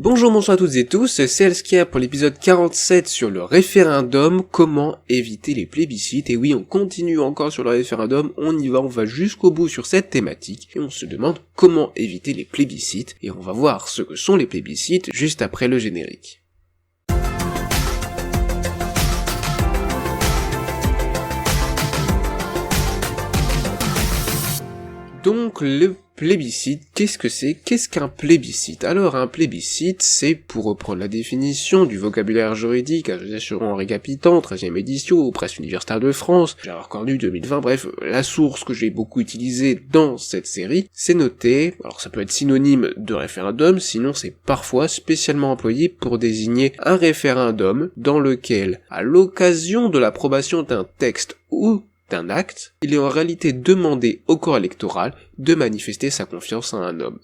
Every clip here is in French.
Bonjour, bonsoir à toutes et tous, c'est Elskia pour l'épisode 47 sur le référendum, comment éviter les plébiscites. Et oui, on continue encore sur le référendum, on y va, on va jusqu'au bout sur cette thématique, et on se demande comment éviter les plébiscites, et on va voir ce que sont les plébiscites juste après le générique. Donc le plébiscite, qu'est-ce que c'est? Qu'est-ce qu'un plébiscite? Alors un plébiscite, c'est, pour reprendre la définition du vocabulaire juridique, en récapitant, 13e édition, aux presses universitaires de France, Gérard Cornu 2020, bref, la source que j'ai beaucoup utilisée dans cette série, c'est noté, alors ça peut être synonyme de référendum, sinon c'est parfois spécialement employé pour désigner un référendum dans lequel, à l'occasion de l'approbation d'un texte ou d'un acte, il est en réalité demandé au corps électoral de manifester sa confiance à un homme.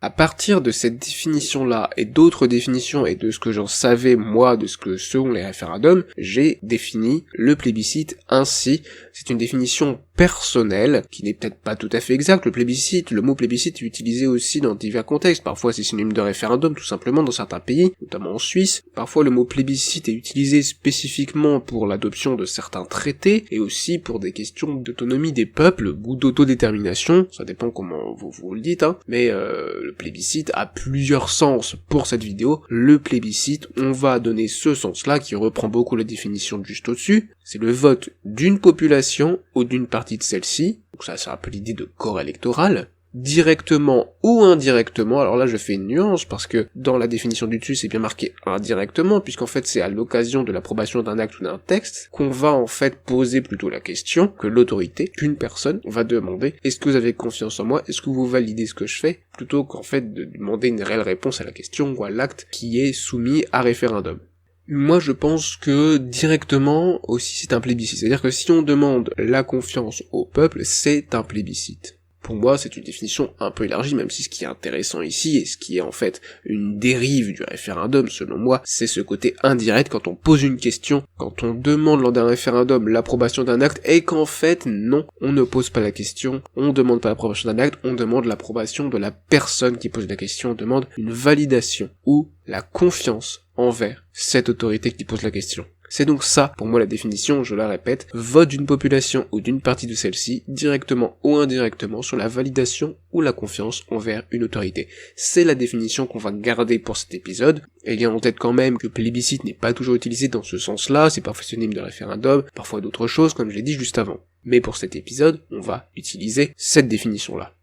À partir de cette définition-là et d'autres définitions et de ce que j'en savais moi de ce que sont les référendums, j'ai défini le plébiscite ainsi. C'est une définition personnelle qui n'est peut-être pas tout à fait exacte. Le mot plébiscite est utilisé aussi dans divers contextes. Parfois c'est synonyme de référendum tout simplement dans certains pays, notamment en Suisse. Parfois le mot plébiscite est utilisé spécifiquement pour l'adoption de certains traités et aussi pour des questions d'autonomie des peuples ou d'autodétermination. Ça dépend comment vous le dites, mais le plébiscite a plusieurs sens pour cette vidéo. Le plébiscite, on va donner ce sens-là qui reprend beaucoup la définition de juste au-dessus. C'est le vote d'une population ou d'une partie de celle-ci. Donc ça, c'est un peu l'idée de corps électoral. Directement ou indirectement, alors là je fais une nuance parce que dans la définition du dessus c'est bien marqué indirectement, puisqu'en fait c'est à l'occasion de l'approbation d'un acte ou d'un texte qu'on va en fait poser plutôt la question, que l'autorité, qu'une personne va demander est-ce que vous avez confiance en moi, est-ce que vous validez ce que je fais, plutôt qu'en fait de demander une réelle réponse à la question ou à l'acte qui est soumis à référendum. Moi je pense que directement aussi c'est un plébiscite, c'est-à-dire que si on demande la confiance au peuple, c'est un plébiscite. Pour moi, c'est une définition un peu élargie, même si ce qui est intéressant ici, et ce qui est en fait une dérive du référendum, selon moi, c'est ce côté indirect quand on pose une question, quand on demande lors d'un référendum l'approbation d'un acte, et qu'en fait, non, on ne pose pas la question, on demande pas l'approbation d'un acte, on demande l'approbation de la personne qui pose la question, on demande une validation, ou la confiance envers cette autorité qui pose la question. C'est donc ça, pour moi la définition, je la répète, vote d'une population ou d'une partie de celle-ci, directement ou indirectement, sur la validation ou la confiance envers une autorité. C'est la définition qu'on va garder pour cet épisode, et ayant en tête quand même que plébiscite n'est pas toujours utilisé dans ce sens-là, c'est parfois synonyme de référendum, parfois d'autres choses, comme je l'ai dit juste avant. Mais pour cet épisode, on va utiliser cette définition-là.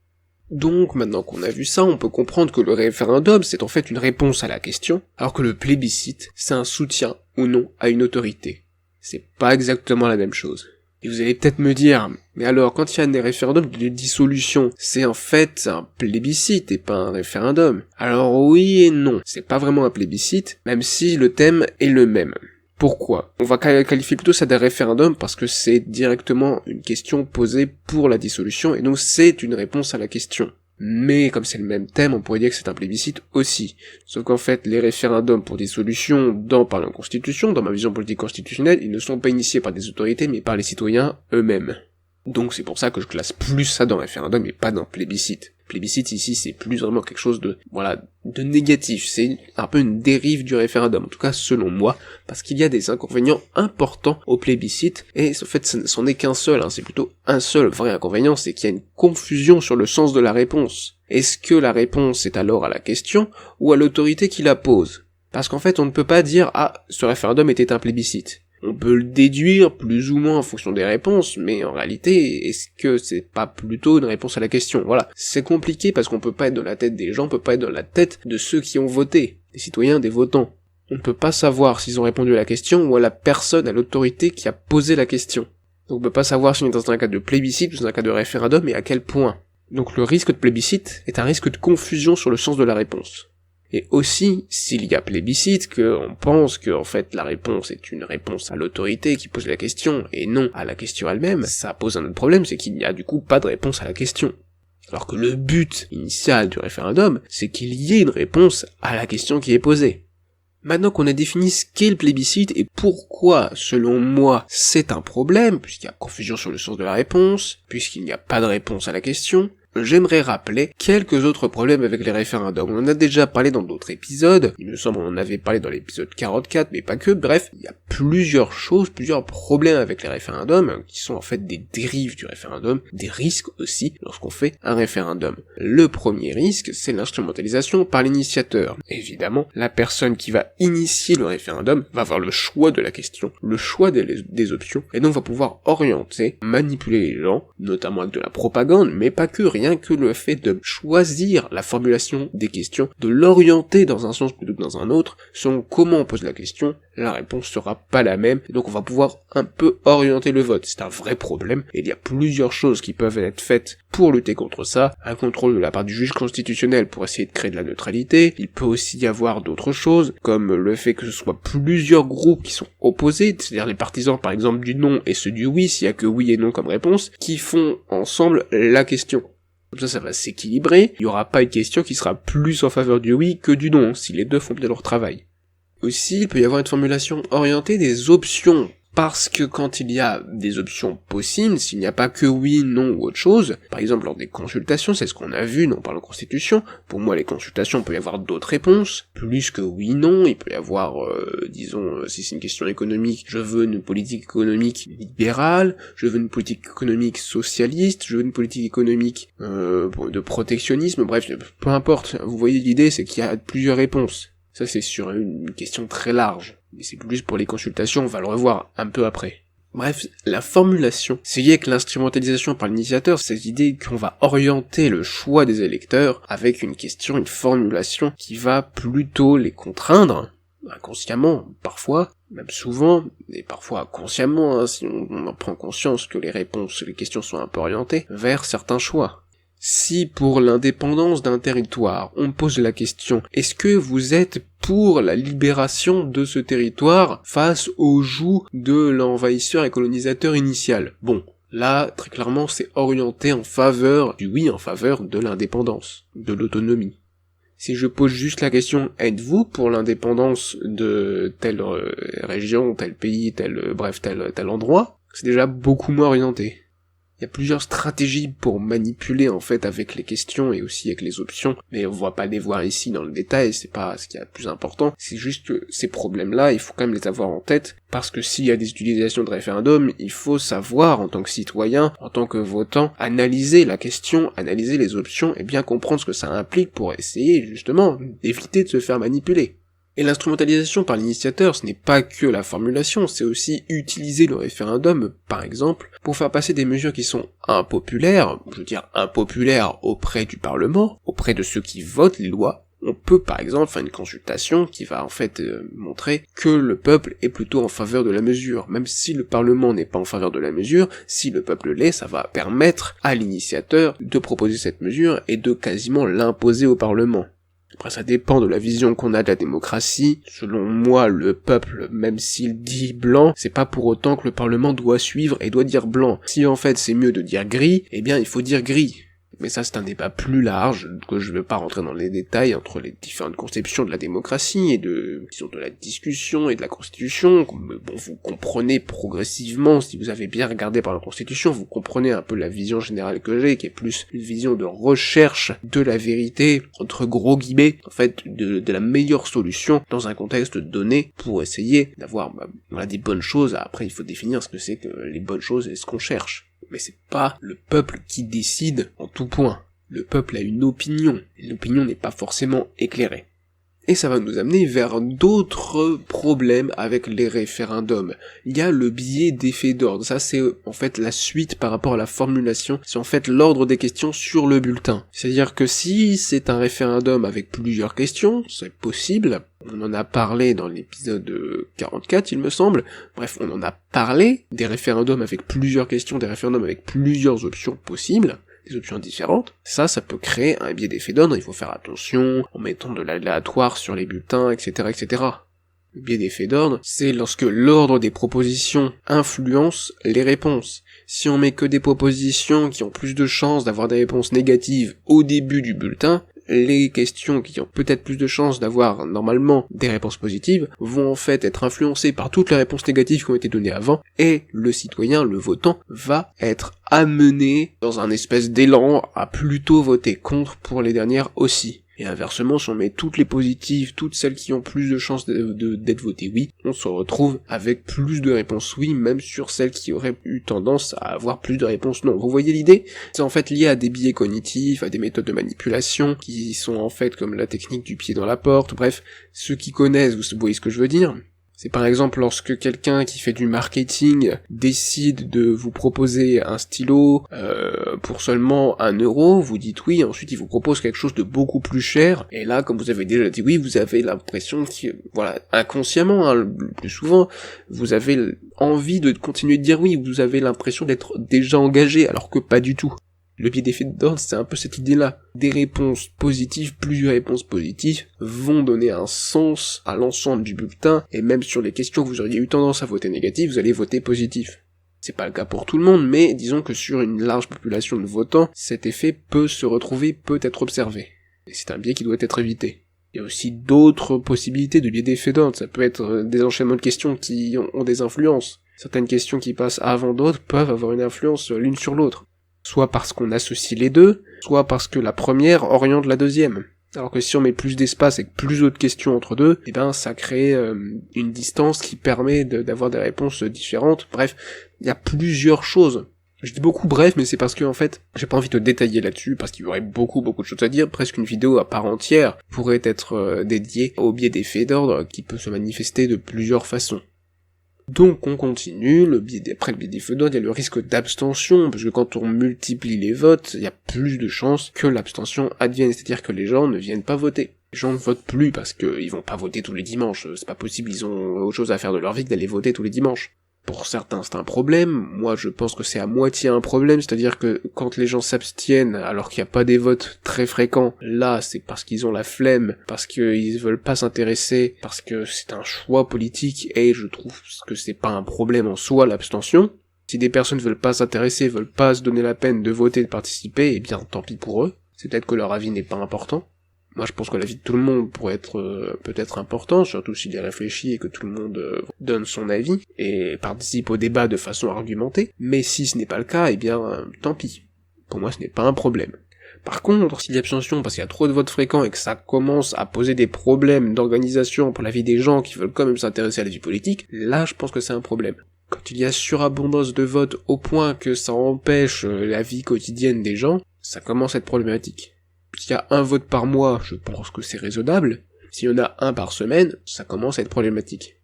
Donc, maintenant qu'on a vu ça, on peut comprendre que le référendum, c'est en fait une réponse à la question, alors que le plébiscite, c'est un soutien ou non à une autorité. C'est pas exactement la même chose. Et vous allez peut-être me dire, mais alors, quand il y a des référendums de dissolution, c'est en fait un plébiscite et pas un référendum. Alors oui et non, c'est pas vraiment un plébiscite, même si le thème est le même. Pourquoi? On va qualifier plutôt ça d'un référendum parce que c'est directement une question posée pour la dissolution et donc c'est une réponse à la question. Mais comme c'est le même thème, on pourrait dire que c'est un plébiscite aussi. Sauf qu'en fait, les référendums pour dissolution par la Constitution, dans ma vision politique constitutionnelle, ils ne sont pas initiés par des autorités mais par les citoyens eux-mêmes. Donc c'est pour ça que je classe plus ça dans référendum et pas dans plébiscite. Plébiscite ici c'est plus vraiment quelque chose de négatif, c'est un peu une dérive du référendum, en tout cas selon moi, parce qu'il y a des inconvénients importants au plébiscite, et en fait ce n'est qu'un seul, c'est plutôt un seul vrai inconvénient, c'est qu'il y a une confusion sur le sens de la réponse. Est-ce que la réponse est alors à la question, ou à l'autorité qui la pose? Parce qu'en fait on ne peut pas dire « Ah, ce référendum était un plébiscite ». On peut le déduire plus ou moins en fonction des réponses, mais en réalité, est-ce que c'est pas plutôt une réponse à la question? Voilà. C'est compliqué parce qu'on peut pas être dans la tête des gens, on peut pas être dans la tête de ceux qui ont voté, des citoyens, des votants. On ne peut pas savoir s'ils ont répondu à la question ou à la personne, à l'autorité qui a posé la question. Donc on peut pas savoir si on est dans un cas de plébiscite ou dans un cas de référendum et à quel point. Donc le risque de plébiscite est un risque de confusion sur le sens de la réponse. Et aussi, s'il y a plébiscite, qu'on pense que en fait la réponse est une réponse à l'autorité qui pose la question, et non à la question elle-même, ça pose un autre problème, c'est qu'il n'y a du coup pas de réponse à la question. Alors que le but initial du référendum, c'est qu'il y ait une réponse à la question qui est posée. Maintenant qu'on a défini ce qu'est le plébiscite et pourquoi, selon moi, c'est un problème, puisqu'il y a confusion sur le sens de la réponse, puisqu'il n'y a pas de réponse à la question, j'aimerais rappeler quelques autres problèmes avec les référendums. On en a déjà parlé dans d'autres épisodes, il me semble on en avait parlé dans l'épisode 44, mais pas que, bref, il y a plusieurs problèmes avec les référendums, qui sont en fait des dérives du référendum, des risques aussi, lorsqu'on fait un référendum. Le premier risque, c'est l'instrumentalisation par l'initiateur. Évidemment, la personne qui va initier le référendum va avoir le choix de la question, le choix des options, et donc va pouvoir orienter, manipuler les gens, notamment avec de la propagande, mais pas que, rien que le fait de choisir la formulation des questions, de l'orienter dans un sens plutôt que dans un autre, selon comment on pose la question, la réponse sera pas la même, et donc on va pouvoir un peu orienter le vote. C'est un vrai problème, et il y a plusieurs choses qui peuvent être faites pour lutter contre ça, un contrôle de la part du juge constitutionnel pour essayer de créer de la neutralité, il peut aussi y avoir d'autres choses, comme le fait que ce soit plusieurs groupes qui sont opposés, c'est-à-dire les partisans par exemple du non et ceux du oui, s'il y a que oui et non comme réponse, qui font ensemble la question. Comme ça va s'équilibrer, il n'y aura pas une question qui sera plus en faveur du oui que du non, si les deux font bien leur travail. Aussi, il peut y avoir une formulation orientée des options, parce que quand il y a des options possibles, s'il n'y a pas que oui, non ou autre chose, par exemple lors des consultations, c'est ce qu'on a vu, non, par la Constitution, pour moi les consultations, il peut y avoir d'autres réponses, plus que oui, non, il peut y avoir, disons, si c'est une question économique, je veux une politique économique libérale, je veux une politique économique socialiste, je veux une politique économique de protectionnisme, bref, peu importe, vous voyez l'idée, c'est qu'il y a plusieurs réponses. Ça c'est sur une question très large, mais c'est plus pour les consultations, on va le revoir un peu après. Bref, la formulation, c'est lié avec l'instrumentalisation par l'initiateur, cette idée qu'on va orienter le choix des électeurs avec une question, une formulation qui va plutôt les contraindre, inconsciemment, parfois, même souvent, et parfois consciemment, hein, si on en prend conscience que les questions sont un peu orientées, vers certains choix. Si pour l'indépendance d'un territoire, on pose la question, est-ce que vous êtes pour la libération de ce territoire face au joug de l'envahisseur et colonisateur initial? Bon, là, très clairement, c'est orienté en faveur du oui, en faveur de l'indépendance, de l'autonomie. Si je pose juste la question, êtes-vous pour l'indépendance de telle région, tel pays, tel endroit, c'est déjà beaucoup moins orienté. Il y a plusieurs stratégies pour manipuler en fait avec les questions et aussi avec les options, mais on va pas les voir ici dans le détail, c'est pas ce qui est le plus important, c'est juste que ces problèmes-là, il faut quand même les avoir en tête, parce que s'il y a des utilisations de référendum, il faut savoir en tant que citoyen, en tant que votant, analyser la question, analyser les options et bien comprendre ce que ça implique pour essayer justement d'éviter de se faire manipuler. Et l'instrumentalisation par l'initiateur, ce n'est pas que la formulation, c'est aussi utiliser le référendum, par exemple, pour faire passer des mesures qui sont impopulaires, je veux dire impopulaires auprès du Parlement, auprès de ceux qui votent les lois. On peut par exemple faire une consultation qui va en fait montrer que le peuple est plutôt en faveur de la mesure. Même si le Parlement n'est pas en faveur de la mesure, si le peuple l'est, ça va permettre à l'initiateur de proposer cette mesure et de quasiment l'imposer au Parlement. Après, ça dépend de la vision qu'on a de la démocratie. Selon moi, le peuple, même s'il dit blanc, c'est pas pour autant que le Parlement doit suivre et doit dire blanc. Si en fait c'est mieux de dire gris, eh bien il faut dire gris. Mais ça c'est un débat plus large, que je ne veux pas rentrer dans les détails entre les différentes conceptions de la démocratie et de la discussion et de la Constitution. Bon, vous comprenez progressivement, si vous avez bien regardé par la Constitution, vous comprenez un peu la vision générale que j'ai, qui est plus une vision de recherche de la vérité, entre gros guillemets, en fait, de la meilleure solution dans un contexte donné pour essayer d'avoir des bonnes choses. Après, il faut définir ce que c'est que les bonnes choses et ce qu'on cherche. Mais c'est pas le peuple qui décide en tout point. Le peuple a une opinion, et l'opinion n'est pas forcément éclairée. Et ça va nous amener vers d'autres problèmes avec les référendums. Il y a le biais d'effet d'ordre. Ça, c'est en fait la suite par rapport à la formulation. C'est en fait l'ordre des questions sur le bulletin. C'est-à-dire que si c'est un référendum avec plusieurs questions, c'est possible. On en a parlé dans l'épisode 44, il me semble. Bref, on en a parlé des référendums avec plusieurs questions, des référendums avec plusieurs options possibles. Des options différentes, ça peut créer un biais d'effet d'ordre, il faut faire attention en mettant de l'aléatoire sur les bulletins, etc., etc. Le biais d'effet d'ordre, c'est lorsque l'ordre des propositions influence les réponses. Si on met que des propositions qui ont plus de chances d'avoir des réponses négatives au début du bulletin, les questions qui ont peut-être plus de chances d'avoir normalement des réponses positives vont en fait être influencées par toutes les réponses négatives qui ont été données avant, et le citoyen, le votant, va être amené dans un espèce d'élan à plutôt voter contre pour les dernières aussi. Et inversement, si on met toutes les positives, toutes celles qui ont plus de chances d'être votées oui, on se retrouve avec plus de réponses oui, même sur celles qui auraient eu tendance à avoir plus de réponses non. Vous voyez l'idée? C'est en fait lié à des biais cognitifs, à des méthodes de manipulation, qui sont en fait comme la technique du pied dans la porte, bref, ceux qui connaissent, vous voyez ce que je veux dire? C'est par exemple lorsque quelqu'un qui fait du marketing décide de vous proposer un stylo pour seulement 1 euro, vous dites oui, ensuite il vous propose quelque chose de beaucoup plus cher, et là, comme vous avez déjà dit oui, vous avez l'impression que, voilà, inconsciemment, hein, le plus souvent, vous avez envie de continuer de dire oui, vous avez l'impression d'être déjà engagé, alors que pas du tout. Le biais d'effet d'ordre, c'est un peu cette idée-là. Des réponses positives, plusieurs réponses positives, vont donner un sens à l'ensemble du bulletin, et même sur les questions que vous auriez eu tendance à voter négatif, vous allez voter positif. C'est pas le cas pour tout le monde, mais disons que sur une large population de votants, cet effet peut se retrouver, peut être observé. Et c'est un biais qui doit être évité. Il y a aussi d'autres possibilités de biais d'effet d'ordre, ça peut être des enchaînements de questions qui ont des influences. Certaines questions qui passent avant d'autres peuvent avoir une influence l'une sur l'autre. Soit parce qu'on associe les deux, soit parce que la première oriente la deuxième. Alors que si on met plus d'espace et plus d'autres questions entre deux, eh ben ça crée une distance qui permet d'avoir des réponses différentes. Bref, il y a plusieurs choses. Je dis beaucoup bref, mais c'est parce que en fait, j'ai pas envie de détailler là-dessus, parce qu'il y aurait beaucoup de choses à dire. Presque une vidéo à part entière pourrait être dédiée au biais d'effets d'ordre qui peut se manifester de plusieurs façons. Donc on continue, après le biais des feux d'ordre, il y a le risque d'abstention, parce que quand on multiplie les votes, il y a plus de chances que l'abstention advienne, c'est-à-dire que les gens ne viennent pas voter. Les gens ne votent plus parce qu'ils vont pas voter tous les dimanches, c'est pas possible, ils ont autre chose à faire de leur vie que d'aller voter tous les dimanches. Pour certains c'est un problème, moi je pense que c'est à moitié un problème, c'est-à-dire que quand les gens s'abstiennent alors qu'il n'y a pas des votes très fréquents, là c'est parce qu'ils ont la flemme, parce qu'ils veulent pas s'intéresser, parce que c'est un choix politique, et je trouve que c'est pas un problème en soi l'abstention. Si des personnes veulent pas s'intéresser, veulent pas se donner la peine de voter, de participer, eh bien tant pis pour eux, c'est peut-être que leur avis n'est pas important. Moi je pense que l'avis de tout le monde pourrait être peut-être important, surtout s'il est réfléchi et que tout le monde donne son avis, et participe au débat de façon argumentée, mais si ce n'est pas le cas, eh bien tant pis. Pour moi ce n'est pas un problème. Par contre, s'il y a abstention parce qu'il y a trop de votes fréquents et que ça commence à poser des problèmes d'organisation pour la vie des gens qui veulent quand même s'intéresser à la vie politique, là je pense que c'est un problème. Quand il y a surabondance de votes au point que ça empêche la vie quotidienne des gens, ça commence à être problématique. S'il y a un vote par mois, je pense que c'est raisonnable. S'il y en a un par semaine, ça commence à être problématique.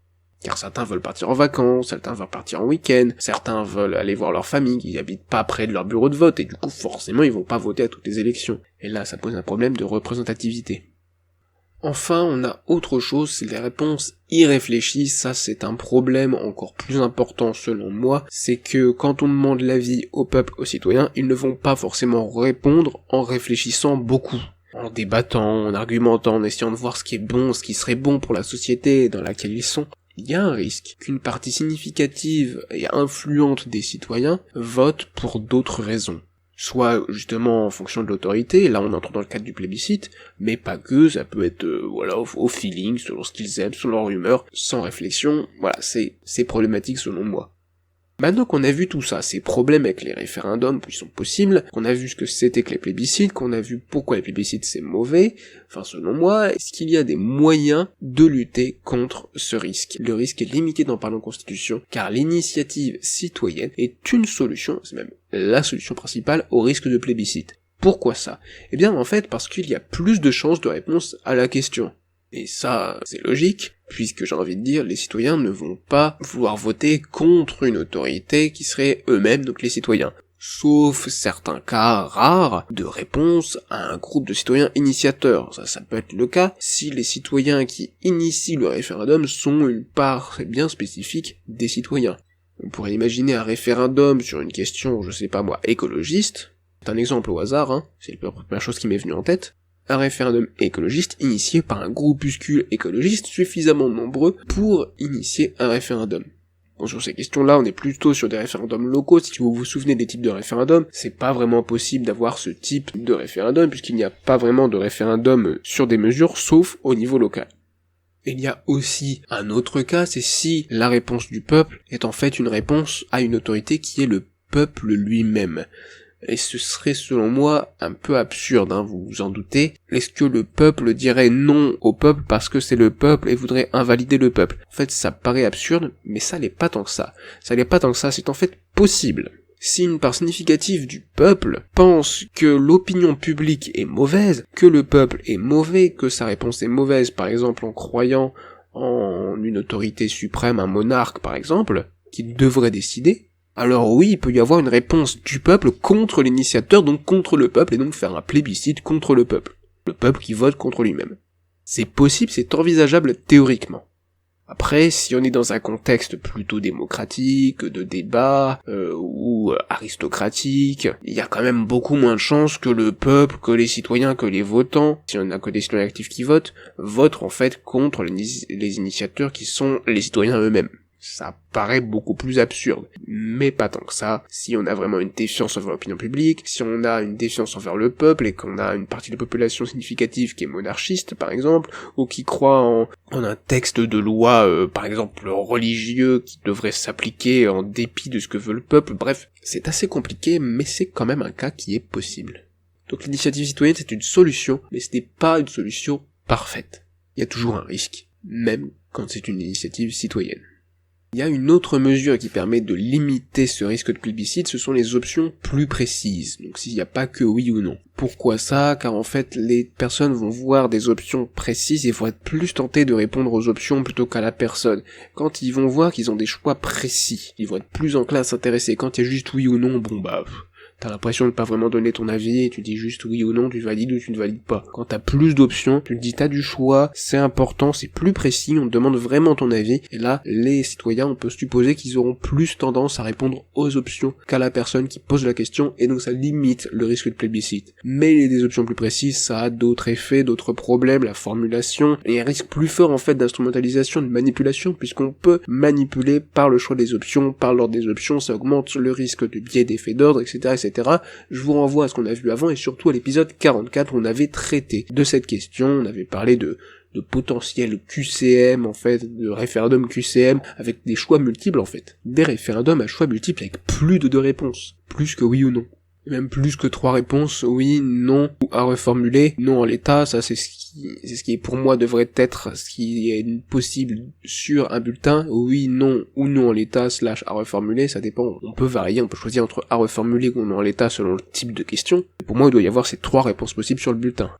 Car certains veulent partir en vacances, certains veulent partir en week-end, certains veulent aller voir leur famille qui habitent pas près de leur bureau de vote, et du coup forcément ils vont pas voter à toutes les élections. Et là ça pose un problème de représentativité. Enfin, on a autre chose, c'est les réponses irréfléchies, ça c'est un problème encore plus important selon moi, c'est que quand on demande l'avis au peuple, aux citoyens, ils ne vont pas forcément répondre en réfléchissant beaucoup, en débattant, en argumentant, en essayant de voir ce qui est bon, ce qui serait bon pour la société dans laquelle ils sont. Il y a un risque qu'une partie significative et influente des citoyens vote pour d'autres raisons. Soit justement en fonction de l'autorité, là on entre dans le cadre du plébiscite, mais pas que, ça peut être au feeling, selon ce qu'ils aiment, selon leur humeur, sans réflexion, voilà, c'est problématique selon moi. Maintenant qu'on a vu tout ça, ces problèmes avec les référendums qui sont possibles, qu'on a vu ce que c'était que les plébiscites, qu'on a vu pourquoi les plébiscites c'est mauvais, enfin selon moi, est-ce qu'il y a des moyens de lutter contre ce risque? Le risque est limité dans Parlons Constitution, car l'initiative citoyenne est une solution, c'est même la solution principale au risque de plébiscite. Pourquoi ça? Eh bien en fait parce qu'il y a plus de chances de réponse à la question. Et ça, c'est logique, puisque j'ai envie de dire, les citoyens ne vont pas vouloir voter contre une autorité qui serait eux-mêmes, donc les citoyens. Sauf certains cas rares de réponse à un groupe de citoyens initiateurs. Ça peut être le cas si les citoyens qui initient le référendum sont une part bien spécifique des citoyens. On pourrait imaginer un référendum sur une question, je sais pas moi, écologiste. C'est un exemple au hasard, c'est la première chose qui m'est venue en tête. Un référendum écologiste initié par un groupuscule écologiste suffisamment nombreux pour initier un référendum. Bon, sur ces questions-là, on est plutôt sur des référendums locaux. Si vous vous souvenez des types de référendums, c'est pas vraiment possible d'avoir ce type de référendum, puisqu'il n'y a pas vraiment de référendum sur des mesures, sauf au niveau local. Il y a aussi un autre cas, c'est si la réponse du peuple est en fait une réponse à une autorité qui est le peuple lui-même. Et ce serait selon moi un peu absurde, vous vous en doutez. Est-ce que le peuple dirait non au peuple parce que c'est le peuple et voudrait invalider le peuple? En fait, ça paraît absurde, mais ça l'est pas tant que ça. Ça l'est pas tant que ça, c'est en fait possible. Si une part significative du peuple pense que l'opinion publique est mauvaise, que le peuple est mauvais, que sa réponse est mauvaise, par exemple en croyant en une autorité suprême, un monarque par exemple, qui devrait décider, alors oui, il peut y avoir une réponse du peuple contre l'initiateur, donc contre le peuple, et donc faire un plébiscite contre le peuple qui vote contre lui-même. C'est possible, c'est envisageable théoriquement. Après, si on est dans un contexte plutôt démocratique, de débat, ou aristocratique, il y a quand même beaucoup moins de chances que le peuple, que les citoyens, que les votants, si on n'a que des citoyens actifs qui votent en fait contre les initiateurs qui sont les citoyens eux-mêmes. Ça paraît beaucoup plus absurde, mais pas tant que ça. Si on a vraiment une défiance envers l'opinion publique, si on a une défiance envers le peuple et qu'on a une partie de la population significative qui est monarchiste par exemple, ou qui croit en un texte de loi par exemple religieux qui devrait s'appliquer en dépit de ce que veut le peuple, bref, c'est assez compliqué, mais c'est quand même un cas qui est possible. Donc l'initiative citoyenne c'est une solution, mais ce n'est pas une solution parfaite. Il y a toujours un risque, même quand c'est une initiative citoyenne. Il y a une autre mesure qui permet de limiter ce risque de plébiscite, ce sont les options plus précises. Donc s'il n'y a pas que oui ou non. Pourquoi ça? Car en fait, les personnes vont voir des options précises et vont être plus tentées de répondre aux options plutôt qu'à la personne. Quand ils vont voir qu'ils ont des choix précis, ils vont être plus enclins à s'intéresser. Quand il y a juste oui ou non, t'as l'impression de pas vraiment donner ton avis et tu dis juste oui ou non, tu valides ou tu ne valides pas. Quand t'as plus d'options, tu te dis t'as du choix, c'est important, c'est plus précis, on te demande vraiment ton avis, et là, les citoyens, on peut supposer qu'ils auront plus tendance à répondre aux options qu'à la personne qui pose la question, et donc ça limite le risque de plébiscite. Mais des options plus précises, ça a d'autres effets, d'autres problèmes, la formulation, et un risque plus fort en fait d'instrumentalisation, de manipulation, puisqu'on peut manipuler par le choix des options, par l'ordre des options, ça augmente le risque de biais d'effet d'ordre, etc. Je vous renvoie à ce qu'on a vu avant et surtout à l'épisode 44 où on avait traité de cette question, on avait parlé de potentiel QCM en fait, de référendum QCM avec des choix multiples en fait. Des référendums à choix multiples avec plus de 2 réponses, plus que oui ou non. Et même plus que 3 réponses, oui, non, ou à reformuler, non en l'état, ça c'est ce qui pour moi devrait être ce qui est possible sur un bulletin, oui, non, ou non en l'état, / à reformuler, ça dépend, on peut varier, on peut choisir entre à reformuler ou non en l'état selon le type de question. Pour moi il doit y avoir ces 3 réponses possibles sur le bulletin.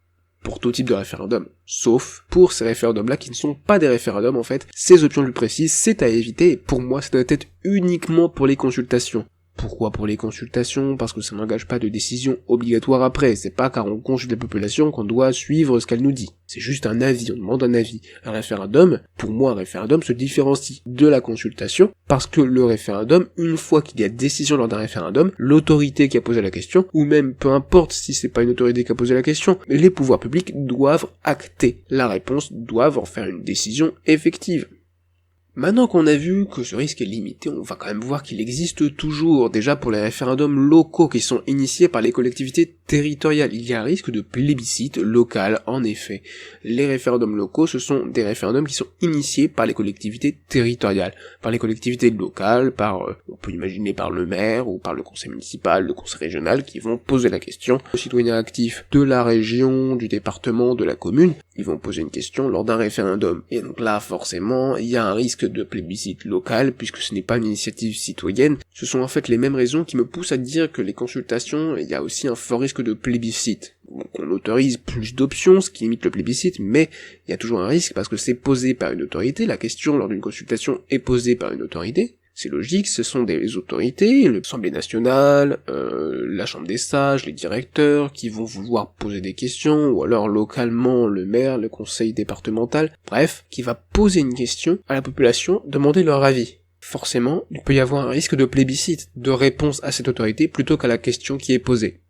Pour tout type de référendum. Sauf pour ces référendums-là qui ne sont pas des référendums en fait, ces options plus précises, c'est à éviter, et pour moi ça doit être uniquement pour les consultations. Pourquoi pour les consultations? Parce que ça n'engage pas de décision obligatoire après, c'est pas car on consulte la population qu'on doit suivre ce qu'elle nous dit. C'est juste un avis, on demande un avis. Un référendum, pour moi un référendum se différencie de la consultation, parce que le référendum, une fois qu'il y a décision lors d'un référendum, l'autorité qui a posé la question, ou même peu importe si c'est pas une autorité qui a posé la question, les pouvoirs publics doivent acter la réponse, doivent en faire une décision effective. Maintenant qu'on a vu que ce risque est limité, on va quand même voir qu'il existe toujours, déjà pour les référendums locaux qui sont initiés par les collectivités territoriales. Il y a un risque de plébiscite local, en effet. Les référendums locaux, ce sont des référendums qui sont initiés par les collectivités territoriales, par les collectivités locales, on peut imaginer par le maire, ou par le conseil municipal, le conseil régional, qui vont poser la question aux citoyens actifs de la région, du département, de la commune. Ils vont poser une question lors d'un référendum. Et donc là, forcément, il y a un risque de plébiscite local, puisque ce n'est pas une initiative citoyenne. Ce sont en fait les mêmes raisons qui me poussent à dire que les consultations, il y a aussi un fort risque de plébiscite. Donc on autorise plus d'options, ce qui limite le plébiscite, mais il y a toujours un risque parce que c'est posé par une autorité, la question lors d'une consultation est posée par une autorité. C'est logique, ce sont des autorités, l'Assemblée nationale, la Chambre des sages, les directeurs, qui vont vouloir poser des questions, ou alors localement le maire, le conseil départemental, bref, qui va poser une question à la population, demander leur avis. Forcément, il peut y avoir un risque de plébiscite, de réponse à cette autorité plutôt qu'à la question qui est posée.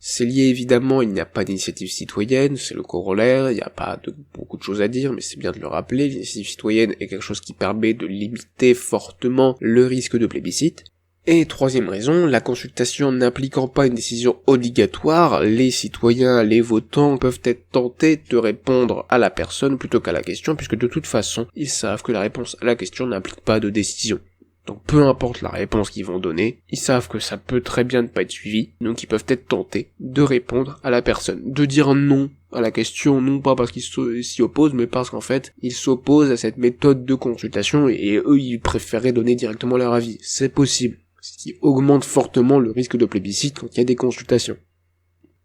C'est lié évidemment, il n'y a pas d'initiative citoyenne, c'est le corollaire, il n'y a pas beaucoup de choses à dire, mais c'est bien de le rappeler, l'initiative citoyenne est quelque chose qui permet de limiter fortement le risque de plébiscite. Et troisième raison, la consultation n'impliquant pas une décision obligatoire, les citoyens, les votants peuvent être tentés de répondre à la personne plutôt qu'à la question, puisque de toute façon, ils savent que la réponse à la question n'implique pas de décision. Donc peu importe la réponse qu'ils vont donner, ils savent que ça peut très bien ne pas être suivi, donc ils peuvent être tentés de répondre à la personne, de dire non à la question, non pas parce qu'ils s'y opposent, mais parce qu'en fait, ils s'opposent à cette méthode de consultation, et eux, ils préféraient donner directement leur avis. C'est possible. Ce qui augmente fortement le risque de plébiscite quand il y a des consultations.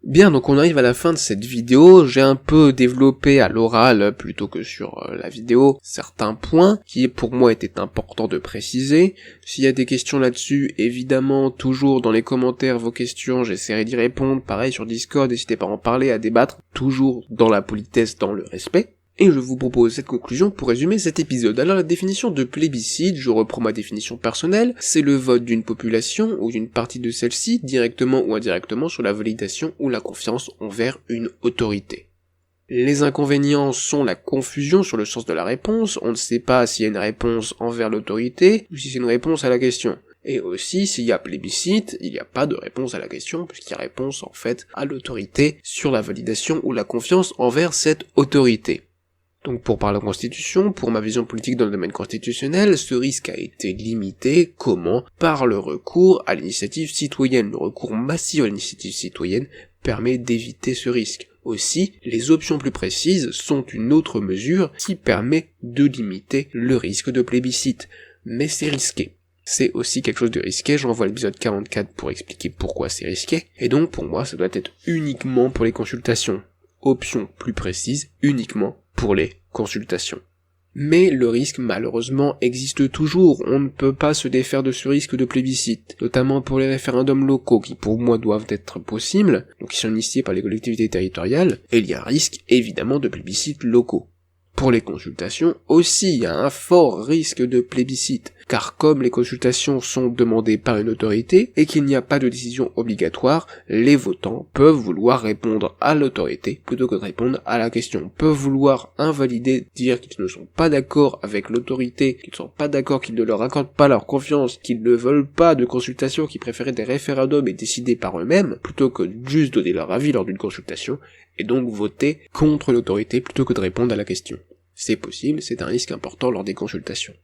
Bien, donc on arrive à la fin de cette vidéo, j'ai un peu développé à l'oral plutôt que sur la vidéo certains points qui pour moi étaient importants de préciser. S'il y a des questions là-dessus, évidemment, toujours dans les commentaires vos questions, j'essaierai d'y répondre, pareil sur Discord, n'hésitez pas à en parler, à débattre, toujours dans la politesse, dans le respect. Et je vous propose cette conclusion pour résumer cet épisode. Alors la définition de plébiscite, je reprends ma définition personnelle, c'est le vote d'une population ou d'une partie de celle-ci, directement ou indirectement, sur la validation ou la confiance envers une autorité. Les inconvénients sont la confusion sur le sens de la réponse, on ne sait pas s'il y a une réponse envers l'autorité ou si c'est une réponse à la question. Et aussi, s'il y a plébiscite, il n'y a pas de réponse à la question, puisqu'il y a réponse en fait à l'autorité sur la validation ou la confiance envers cette autorité. Donc pour parler de constitution, pour ma vision politique dans le domaine constitutionnel, ce risque a été limité, comment ? Par le recours à l'initiative citoyenne. Le recours massif à l'initiative citoyenne permet d'éviter ce risque. Aussi, les options plus précises sont une autre mesure qui permet de limiter le risque de plébiscite. Mais c'est risqué. C'est aussi quelque chose de risqué, je renvoie à l'épisode 44 pour expliquer pourquoi c'est risqué, et donc pour moi ça doit être uniquement pour les consultations. Option plus précise, uniquement pour les consultations. Mais le risque malheureusement existe toujours, on ne peut pas se défaire de ce risque de plébiscite, notamment pour les référendums locaux qui pour moi doivent être possibles, donc qui sont initiés par les collectivités territoriales, et il y a un risque évidemment de plébiscites locaux. Pour les consultations aussi, il y a un fort risque de plébiscite, car comme les consultations sont demandées par une autorité et qu'il n'y a pas de décision obligatoire, les votants peuvent vouloir répondre à l'autorité plutôt que de répondre à la question, peuvent vouloir invalider, dire qu'ils ne sont pas d'accord avec l'autorité, qu'ils ne sont pas d'accord, qu'ils ne leur accordent pas leur confiance, qu'ils ne veulent pas de consultation, qu'ils préfèrent des référendums et décider par eux-mêmes, plutôt que juste donner leur avis lors d'une consultation, et donc voter contre l'autorité plutôt que de répondre à la question. C'est possible, c'est un risque important lors des consultations.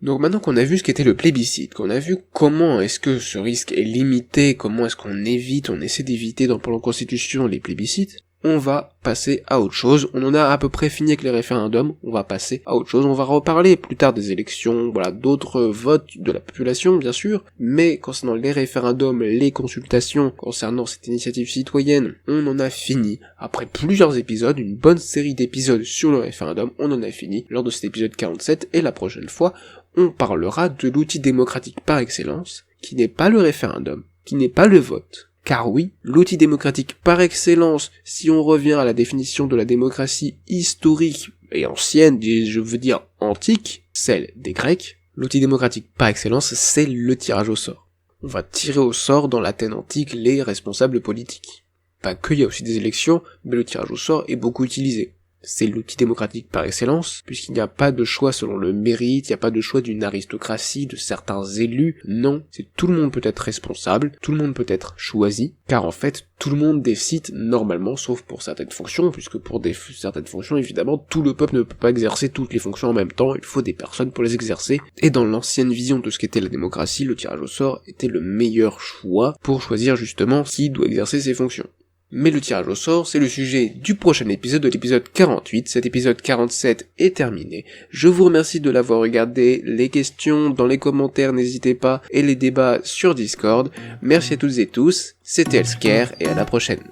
Donc maintenant qu'on a vu ce qu'était le plébiscite, qu'on a vu comment est-ce que ce risque est limité, comment est-ce qu'on évite, on essaie d'éviter dans la Constitution les plébiscites, on va passer à autre chose. On en a à peu près fini avec les référendums, on va passer à autre chose. On va reparler plus tard des élections, voilà, d'autres votes de la population, bien sûr, mais concernant les référendums, les consultations, concernant cette initiative citoyenne, on en a fini. Après plusieurs épisodes, une bonne série d'épisodes sur le référendum, on en a fini lors de cet épisode 47, et la prochaine fois, on parlera de l'outil démocratique par excellence, qui n'est pas le référendum, qui n'est pas le vote. Car oui, l'outil démocratique par excellence, si on revient à la définition de la démocratie historique et ancienne, je veux dire antique, celle des Grecs, l'outil démocratique par excellence, c'est le tirage au sort. On va tirer au sort dans l'Athènes antique les responsables politiques. Pas que, il y a aussi des élections, mais le tirage au sort est beaucoup utilisé. C'est l'outil démocratique par excellence, puisqu'il n'y a pas de choix selon le mérite, il n'y a pas de choix d'une aristocratie, de certains élus, non, c'est tout le monde peut être responsable, tout le monde peut être choisi, car en fait, tout le monde décide normalement, sauf pour certaines fonctions, puisque pour certaines fonctions, évidemment, tout le peuple ne peut pas exercer toutes les fonctions en même temps, il faut des personnes pour les exercer, et dans l'ancienne vision de ce qu'était la démocratie, le tirage au sort était le meilleur choix pour choisir justement qui doit exercer ces fonctions. Mais le tirage au sort, c'est le sujet du prochain épisode, de l'épisode 48. Cet épisode 47 est terminé. Je vous remercie de l'avoir regardé. Les questions dans les commentaires, n'hésitez pas, et les débats sur Discord. Merci à toutes et tous. C'était Elsker, et à la prochaine.